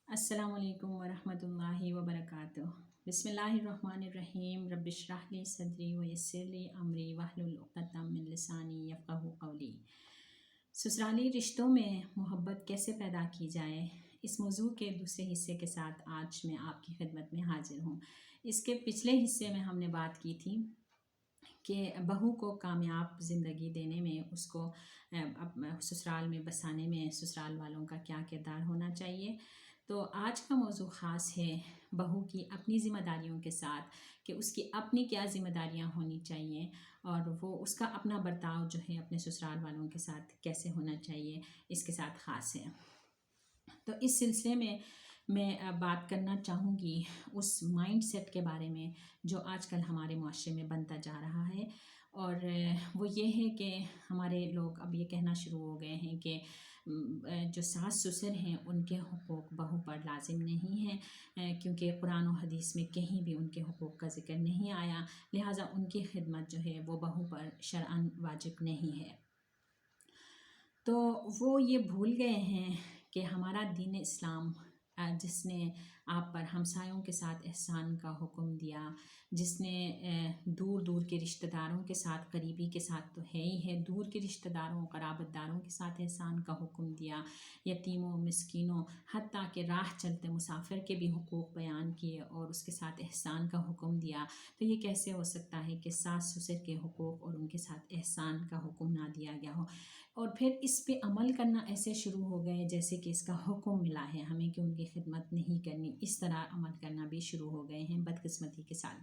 السلام علیکم ورحمۃ اللہ وبرکاتہ۔ بسم اللہ الرحمن الرحیم۔ رب اشرح لی صدری ویسر لی امری واحلل عقدۃ من لسانی یفقہوا قولی۔ سسرالی رشتوں میں محبت کیسے پیدا کی جائے، اس موضوع کے دوسرے حصے کے ساتھ آج میں آپ کی خدمت میں حاضر ہوں۔ اس کے پچھلے حصے میں ہم نے بات کی تھی کہ بہو کو کامیاب زندگی دینے میں، اس کو سسرال میں بسانے میں سسرال والوں کا کیا کردار ہونا چاہیے۔ تو آج کا موضوع خاص ہے بہو کی اپنی ذمہ داریوں کے ساتھ، کہ اس کی اپنی کیا ذمہ داریاں ہونی چاہیے اور وہ اس کا اپنا برتاؤ جو ہے اپنے سسرال والوں کے ساتھ کیسے ہونا چاہیے، اس کے ساتھ خاص ہے۔ تو اس سلسلے میں بات کرنا چاہوں گی اس مائنڈ سیٹ کے بارے میں جو آج کل ہمارے معاشرے میں بنتا جا رہا ہے، اور وہ یہ ہے کہ ہمارے لوگ اب یہ کہنا شروع ہو گئے ہیں کہ جو ساس سسر ہیں ان کے حقوق بہو پر لازم نہیں ہیں، کیونکہ قرآن و حدیث میں کہیں بھی ان کے حقوق کا ذکر نہیں آیا، لہٰذا ان کی خدمت جو ہے وہ بہو پر شرعاً واجب نہیں ہے۔ تو وہ یہ بھول گئے ہیں کہ ہمارا دین اسلام جس نے آپ پر ہمسایوں کے ساتھ احسان کا حکم دیا، جس نے دور دور کے رشتہ داروں کے ساتھ، قریبی کے ساتھ تو ہے ہی ہے، دور کے رشتہ داروں قرابت داروں کے ساتھ احسان کا حکم دیا، یتیموں مسکینوں حتیٰ کہ راہ چلتے مسافر کے بھی حقوق بیان کیے اور اس کے ساتھ احسان کا حکم دیا، تو یہ کیسے ہو سکتا ہے کہ ساس سسر کے حقوق اور ان کے ساتھ احسان کا حکم نہ دیا گیا ہو، اور پھر اس پہ عمل کرنا ایسے شروع ہو گئے جیسے کہ اس کا حکم ملا ہے ہمیں کہ ان کی خدمت نہیں کرنی، اس طرح عمل کرنا بھی شروع ہو گئے ہیں بدقسمتی کے ساتھ۔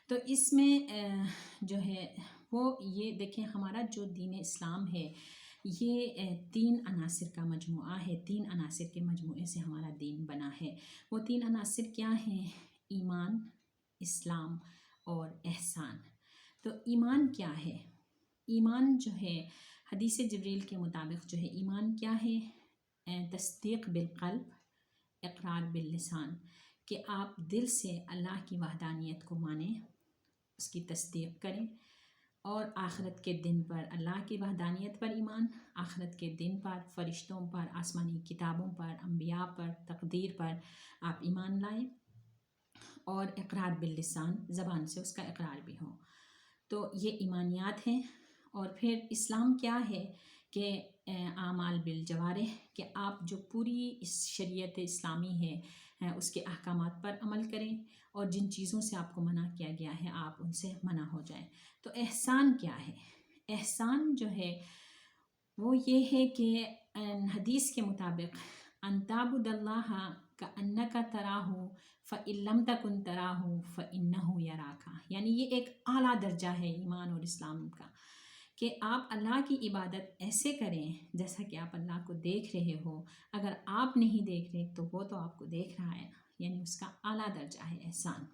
تو اس میں جو ہے وہ یہ دیکھیں، ہمارا جو دین اسلام ہے یہ 3 عناصر کا مجموعہ ہے، 3 عناصر کے مجموعے سے ہمارا دین بنا ہے۔ وہ 3 عناصر کیا ہیں؟ ایمان، اسلام اور احسان۔ تو ایمان کیا ہے؟ ایمان جو ہے حدیث جبریل کے مطابق جو ہے ایمان کیا ہے؟ تصدیق بالقلب، اقرار باللسان، کہ آپ دل سے اللہ کی وحدانیت کو مانیں، اس کی تصدیق کریں، اور آخرت کے دن پر اللہ کی وحدانیت پر ایمان، آخرت کے دن پر، فرشتوں پر، آسمانی کتابوں پر، انبیاء پر، تقدیر پر آپ ایمان لائیں، اور اقرار باللسان، زبان سے اس کا اقرار بھی ہو۔ تو یہ ایمانیات ہیں۔ اور پھر اسلام کیا ہے؟ کہ اعمال بالجوارح، کہ آپ جو پوری اس شریعت اسلامی ہے اس کے احکامات پر عمل کریں، اور جن چیزوں سے آپ کو منع کیا گیا ہے آپ ان سے منع ہو جائیں۔ تو احسان کیا ہے؟ احسان جو ہے وہ یہ ہے کہ حدیث کے مطابق ان تعبد اللہ کأنک تراہ فإن لم تکن تراہ فإنہ یراک، یعنی یہ ایک اعلیٰ درجہ ہے ایمان اور اسلام کا، کہ آپ اللہ کی عبادت ایسے کریں جیسا کہ آپ اللہ کو دیکھ رہے ہو، اگر آپ نہیں دیکھ رہے تو وہ تو آپ کو دیکھ رہا ہے، یعنی اس کا اعلیٰ درجہ ہے احسان۔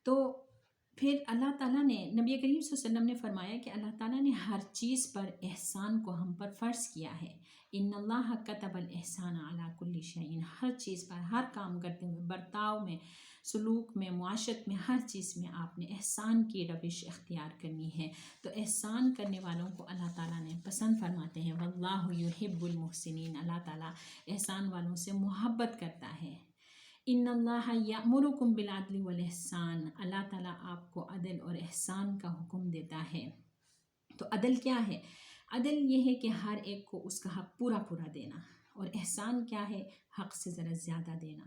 تو پھر اللہ تعالیٰ نے، نبی کریم صلی اللہ علیہ وسلم نے فرمایا کہ اللہ تعالیٰ نے ہر چیز پر احسان کو ہم پر فرض کیا ہے۔ ان اللہ کتب الاحسان علی کل شیء، ہر چیز پر، ہر کام کرتے ہوئے، برتاؤ میں، سلوک میں، معاشرت میں، ہر چیز میں آپ نے احسان کی روش اختیار کرنی ہے۔ تو احسان کرنے والوں کو اللہ تعالیٰ نے پسند فرماتے ہیں، واللہ یحب المحسنین، اللہ تعالیٰ احسان والوں سے محبت کرتا ہے۔ ان اللہ یأمرکم بالعدل والاحسان، اللہ تعالیٰ آپ کو عدل اور احسان کا حکم دیتا ہے۔ تو عدل کیا ہے؟ عدل یہ ہے کہ ہر ایک کو اس کا حق پورا پورا دینا، اور احسان کیا ہے؟ حق سے ذرا زیادہ دینا،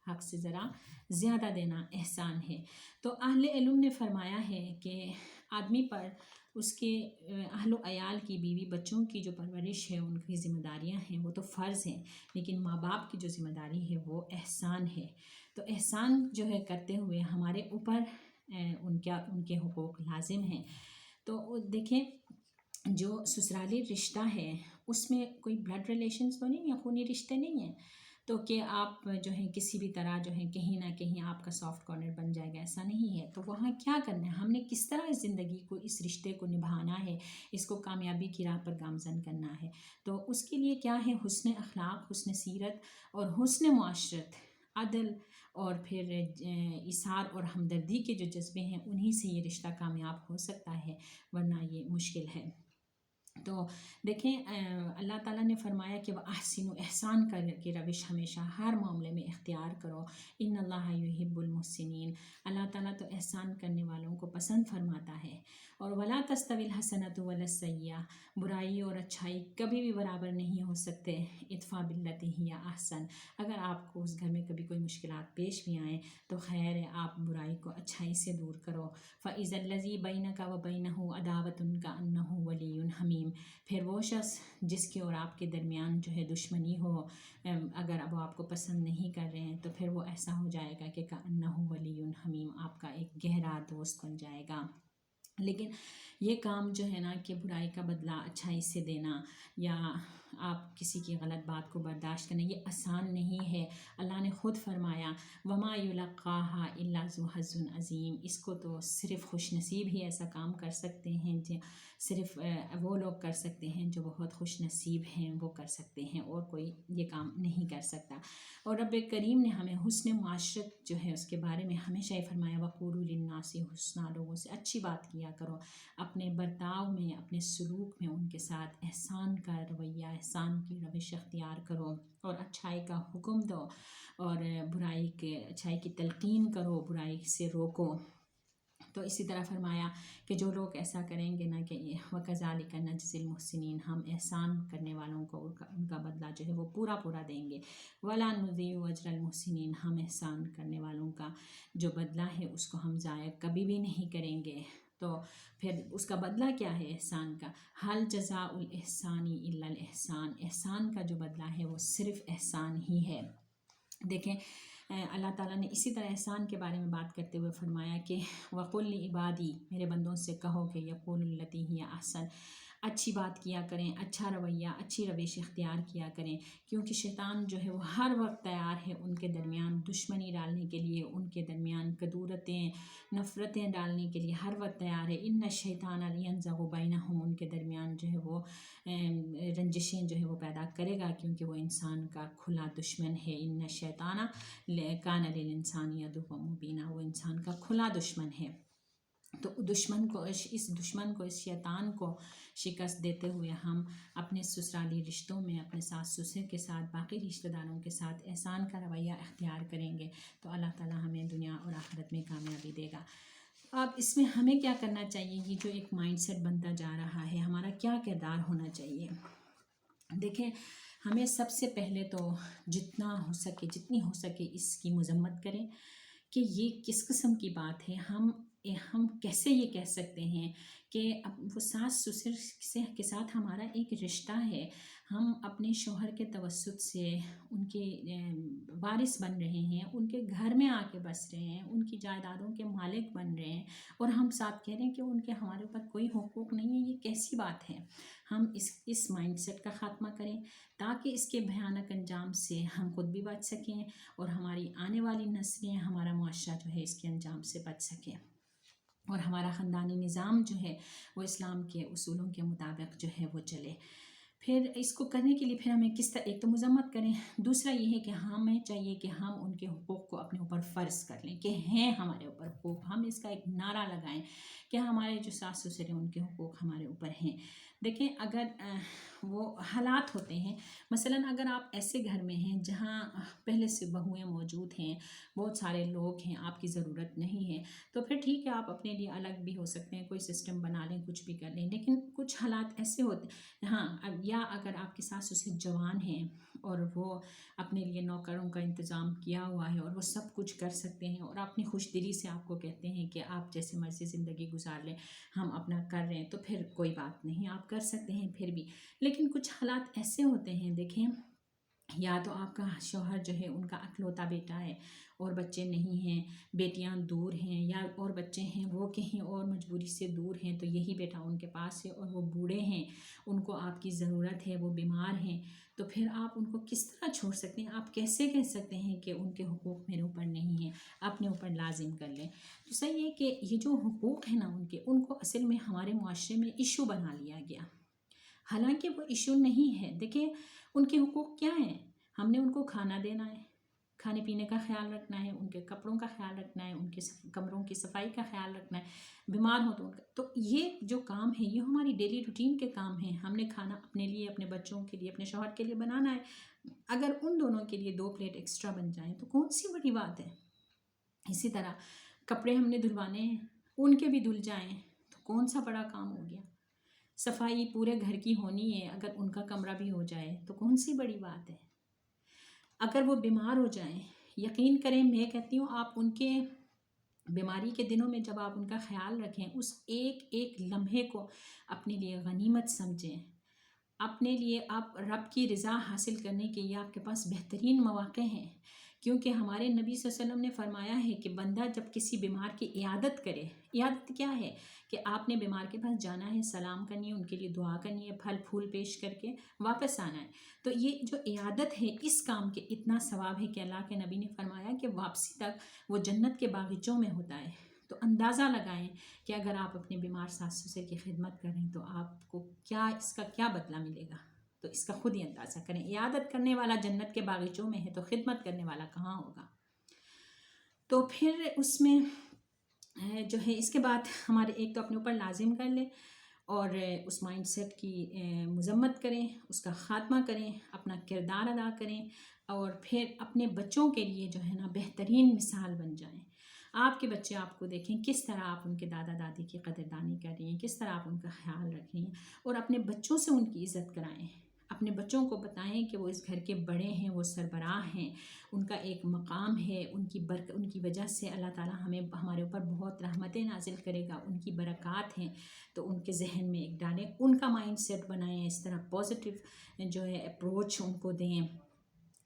حق سے ذرا زیادہ دینا احسان ہے۔ تو اہل علم نے فرمایا ہے کہ آدمی پر اس کے اہل و عیال کی، بیوی بچوں کی جو پرورش ہے، ان کی ذمہ داریاں ہیں وہ تو فرض ہیں، لیکن ماں باپ کی جو ذمہ داری ہے وہ احسان ہے۔ تو احسان جو ہے کرتے ہوئے ہمارے اوپر ان کے حقوق لازم ہیں۔ تو دیکھیں، جو سسرالی رشتہ ہے اس میں کوئی بلڈ ریلیشنز تو نہیں ہیں، خونی رشتے نہیں ہیں، تو کہ آپ جو ہیں کسی بھی طرح جو ہے کہیں نہ کہیں آپ کا سافٹ کارنر بن جائے گا، ایسا نہیں ہے۔ تو وہاں کیا کرنا ہے، ہم نے کس طرح اس زندگی کو، اس رشتے کو نبھانا ہے، اس کو کامیابی کی راہ پر گامزن کرنا ہے۔ تو اس کے لیے کیا ہے؟ حسن اخلاق، حسن سیرت اور حسن معاشرت، عدل، اور پھر ایثار اور ہمدردی کے جو جذبے ہیں انہی سے یہ رشتہ کامیاب ہو سکتا ہے، ورنہ یہ مشکل ہے۔ تو دیکھیں اللہ تعالیٰ نے فرمایا کہ وہ احسن احسان کر کے روش ہمیشہ ہر معاملے میں اختیار کرو، ان اللہ یحب المحسنین، اللہ تعالیٰ تو احسان کرنے والوں کو پسند فرماتا ہے۔ اور ولا تستوی الحسنۃ ولا السیئہ، برائی اور اچھائی کبھی بھی برابر نہیں ہو سکتے، ادفع باللتی ہی احسن، اگر آپ کو اس گھر میں کبھی کوئی مشکلات پیش بھی آئیں تو خیر ہے آپ برائی کو اچھائی سے دور کرو۔ فَإِذَا الَّذِي بَيْنَكَ وَبَيْنَهُ عَدَاوَةٌ كَأَنَّهُ وَلِيٌّ حَمِيمٌ، پھر وہ شخص جس کے اور آپ کے درمیان جو ہے دشمنی ہو، اگر وہ آپ کو پسند نہیں کر رہے ہیں تو پھر وہ ایسا ہو جائے گا کہ كَأَنَّهُ وَلِيٌّ حَمِيمٌ، آپ کا ایک گہرا دوست بن جائے گا۔ لیکن یہ کام جو ہے نا کہ برائی کا بدلہ اچھائی سے دینا، یا آپ کسی کی غلط بات کو برداشت کرنا، یہ آسان نہیں ہے۔ اللہ نے خود فرمایا وما یلقاها الا ذو حظ عظیم، اس کو تو صرف خوش نصیب ہی ایسا کام کر سکتے ہیں، صرف وہ لوگ کر سکتے ہیں جو بہت خوش نصیب ہیں، وہ کر سکتے ہیں، اور کوئی یہ کام نہیں کر سکتا۔ اور رب کریم نے ہمیں حسن معاشرت جو ہے اس کے بارے میں ہمیشہ ہی فرمایا وقولوا للناس حسنا، لوگوں سے اچھی بات کیا کرو، اپنے برتاؤ میں، اپنے سلوک میں ان کے ساتھ احسان کا رویہ، احسان کی روش اختیار کرو، اور اچھائی کا حکم دو، اور اچھائی کی تلقین کرو، برائی سے روکو۔ تو اسی طرح فرمایا کہ جو لوگ ایسا کریں گے نا کہ وَكَذَلِكَ نَجْزِي الْمُحْسِنِينَ، ہم احسان کرنے والوں کو ان کا بدلہ جو ہے وہ پورا دیں گے۔ وَلَا نُضِيعُ أَجْرَ الْمُحْسِنِينَ، ہم احسان کرنے والوں کا جو بدلہ ہے اس کو ہم ضائع کبھی بھی نہیں کریں گے۔ تو پھر اس کا بدلہ کیا ہے احسان کا؟ حل جزاء الإحسان إلا الإحسان، احسان کا جو بدلہ ہے وہ صرف احسان ہی ہے۔ دیکھیں اللہ تعالیٰ نے اسی طرح احسان کے بارے میں بات کرتے ہوئے فرمایا کہ وَقُلْ لِعِبَادِی، میرے بندوں سے کہو کہ یقولوا التی ہی احسن، اچھی بات کیا کریں، اچھا رویہ، اچھی روش اختیار کیا کریں، کیونکہ شیطان جو ہے وہ ہر وقت تیار ہے ان کے درمیان دشمنی ڈالنے کے لیے، ان کے درمیان کدورتیں، نفرتیں ڈالنے کے لیے ہر وقت تیار ہے۔ ان الشیطان لینزغ بینہم، ان کے درمیان جو ہے وہ رنجشیں جو ہے وہ پیدا کرے گا، کیونکہ وہ انسان کا کھلا دشمن ہے۔ ان الشیطان کان للانسان عدوا مبینا، وہ انسان کا کھلا دشمن ہے۔ تو اس شیطان کو شکست دیتے ہوئے ہم اپنے سسرالی رشتوں میں، اپنے ساس سسر کے ساتھ، باقی رشتہ داروں کے ساتھ احسان کا رویہ اختیار کریں گے تو اللہ تعالیٰ ہمیں دنیا اور آخرت میں کامیابی دے گا۔ اب اس میں ہمیں کیا کرنا چاہیے؟ یہ جو ایک مائنڈ سیٹ بنتا جا رہا ہے، ہمارا کیا کردار ہونا چاہیے؟ دیکھیں ہمیں سب سے پہلے تو جتنی ہو سکے اس کی مذمت کریں کہ یہ کس قسم کی بات ہے۔ ہم کیسے یہ کہہ سکتے ہیں کہ وہ ساس سسر کے ساتھ ہمارا ایک رشتہ ہے، ہم اپنے شوہر کے توسط سے ان کے وارث بن رہے ہیں، ان کے گھر میں آ کے بس رہے ہیں، ان کی جائیدادوں کے مالک بن رہے ہیں، اور ہم ساتھ کہہ رہے ہیں کہ ان کے ہمارے اوپر کوئی حقوق نہیں ہے؟ یہ کیسی بات ہے؟ ہم اس مائنڈ سیٹ کا خاتمہ کریں تاکہ اس کے بھیانک انجام سے ہم خود بھی بچ سکیں، اور ہماری آنے والی نسلیں، ہمارا معاشرہ جو ہے اس کے انجام سے بچ سکیں، اور ہمارا خاندانی نظام جو ہے وہ اسلام کے اصولوں کے مطابق جو ہے وہ چلے۔ پھر اس کو کرنے کے لیے پھر ہمیں کس طرح، ایک تو مذمت کریں، دوسرا یہ ہے کہ ہمیں چاہیے کہ ہم ان کے حقوق کو اپنے اوپر فرض کر لیں کہ ہیں ہمارے اوپر حقوق، ہم اس کا ایک نعرہ لگائیں کہ ہمارے جو ساس سسر ہیں ان کے حقوق ہمارے اوپر ہیں۔ دیکھیں اگر وہ حالات ہوتے ہیں، مثلا اگر آپ ایسے گھر میں ہیں جہاں پہلے سے بہویں موجود ہیں، بہت سارے لوگ ہیں، آپ کی ضرورت نہیں ہے، تو پھر ٹھیک ہے آپ اپنے لیے الگ بھی ہو سکتے ہیں، کوئی سسٹم بنا لیں، کچھ بھی کر لیں۔ لیکن کچھ حالات ایسے ہوتے ہاں، یا اگر آپ کے ساس سسر جوان ہیں اور وہ اپنے لیے نوکروں کا انتظام کیا ہوا ہے اور وہ سب کچھ کر سکتے ہیں، اور اپنی خوش دلی سے آپ کو کہتے ہیں کہ آپ جیسے مرضی زندگی گزار لیں، ہم اپنا کر رہے ہیں، تو پھر کوئی بات نہیں، آپ کر سکتے ہیں پھر بھی۔ لیکن کچھ حالات ایسے ہوتے ہیں، دیکھیں یا تو آپ کا شوہر جو ہے ان کا اکلوتا بیٹا ہے اور بچے نہیں ہیں، بیٹیاں دور ہیں، یا اور بچے ہیں وہ کہیں اور مجبوری سے دور ہیں، تو یہی بیٹا ان کے پاس ہے، اور وہ بوڑھے ہیں، ان کو آپ کی ضرورت ہے، وہ بیمار ہیں، تو پھر آپ ان کو کس طرح چھوڑ سکتے ہیں؟ آپ کیسے کہہ سکتے ہیں کہ ان کے حقوق میرے اوپر نہیں ہیں، اپنے اوپر لازم کر لیں؟ تو صحیح ہے کہ یہ جو حقوق ہیں نا ان کو اصل میں ہمارے معاشرے میں ایشو بنا لیا گیا، حالانکہ وہ ایشو نہیں ہے۔ دیکھیں ان کے حقوق کیا ہیں؟ ہم نے ان کو کھانا دینا ہے، کھانے پینے کا خیال رکھنا ہے، ان کے کپڑوں کا خیال رکھنا ہے، ان کے کمروں کی صفائی کا خیال رکھنا ہے، بیمار ہو تو ان کا، تو یہ جو کام ہے یہ ہماری ڈیلی روٹین کے کام ہیں. ہم نے کھانا اپنے لیے، اپنے بچوں کے لیے، اپنے شوہر کے لیے بنانا ہے. اگر ان دونوں کے لیے 2 پلیٹ ایکسٹرا بن جائیں تو کون سی بڑی بات ہے. اسی طرح کپڑے ہم نے دھلوانے ہیں، ان کے بھی دھل جائیں تو کون سا بڑا کام ہو گیا. صفائی پورے گھر کی ہونی ہے، اگر ان کا کمرہ بھی ہو جائے تو کون سی بڑی بات ہے. اگر وہ بیمار ہو جائیں، یقین کریں میں کہتی ہوں آپ ان کے بیماری کے دنوں میں جب آپ ان کا خیال رکھیں، اس ایک ایک لمحے کو اپنے لیے غنیمت سمجھیں. اپنے لیے آپ رب کی رضا حاصل کرنے کے یہ آپ کے پاس بہترین مواقع ہیں. کیونکہ ہمارے نبی صلی اللہ علیہ وسلم نے فرمایا ہے کہ بندہ جب کسی بیمار کی عیادت کرے، عیادت کیا ہے کہ آپ نے بیمار کے پاس جانا ہے، سلام کرنی ہے، ان کے لیے دعا کرنی ہے، پھل پھول پیش کر کے واپس آنا ہے. تو یہ جو عیادت ہے اس کام کے اتنا ثواب ہے کہ اللہ کے نبی نے فرمایا کہ واپسی تک وہ جنت کے باغیچوں میں ہوتا ہے. تو اندازہ لگائیں کہ اگر آپ اپنے بیمار ساس سسر کی خدمت کریں تو آپ کو کیا اس کا کیا بدلہ ملے گا. تو اس کا خود ہی اندازہ کریں. عیادت کرنے والا جنت کے باغیچوں میں ہے تو خدمت کرنے والا کہاں ہوگا. تو پھر اس میں جو ہے اس کے بعد ہمارے ایک تو اپنے اوپر لازم کر لیں اور اس مائنڈ سیٹ کی مذمت کریں، اس کا خاتمہ کریں، اپنا کردار ادا کریں اور پھر اپنے بچوں کے لیے جو ہے نا بہترین مثال بن جائیں. آپ کے بچے آپ کو دیکھیں کس طرح آپ ان کے دادا دادی کی قدردانی کر رہی ہیں، کس طرح آپ ان کا خیال رکھ رہی ہیں اور اپنے بچوں سے ان کی عزت کرائیں. اپنے بچوں کو بتائیں کہ وہ اس گھر کے بڑے ہیں، وہ سربراہ ہیں، ان کا ایک مقام ہے، ان کی وجہ سے اللہ تعالیٰ ہمارے اوپر بہت رحمتیں نازل کرے گا، ان کی برکات ہیں. تو ان کے ذہن میں ایک ڈالیں، ان کا مائنڈ سیٹ بنائیں، اس طرح پازیٹیو جو ہے اپروچ ان کو دیں.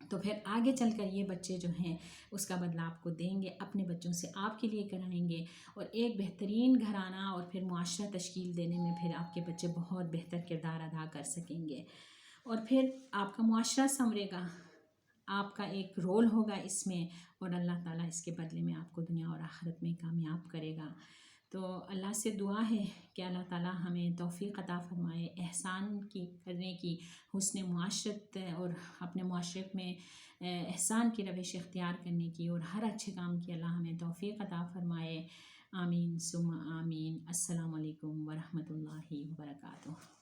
تو پھر آگے چل کر یہ بچے جو ہیں اس کا بدلہ آپ کو دیں گے، اپنے بچوں سے آپ کے لیے کرائیں گے اور ایک بہترین گھرانہ اور پھر معاشرہ تشکیل دینے میں پھر آپ کے بچے بہت بہتر کردار ادا کر سکیں گے. اور پھر آپ کا معاشرہ سنورے گا، آپ کا ایک رول ہوگا اس میں اور اللہ تعالیٰ اس کے بدلے میں آپ کو دنیا اور آخرت میں کامیاب کرے گا. تو اللہ سے دعا ہے کہ اللہ تعالیٰ ہمیں توفیق عطا فرمائے احسان کرنے کی، حسن معاشرت اور اپنے معاشرت میں احسان کی روش اختیار کرنے کی اور ہر اچھے کام کی اللہ ہمیں توفیق عطا فرمائے. آمین ثم آمین. السلام علیکم ورحمۃ اللہ وبرکاتہ.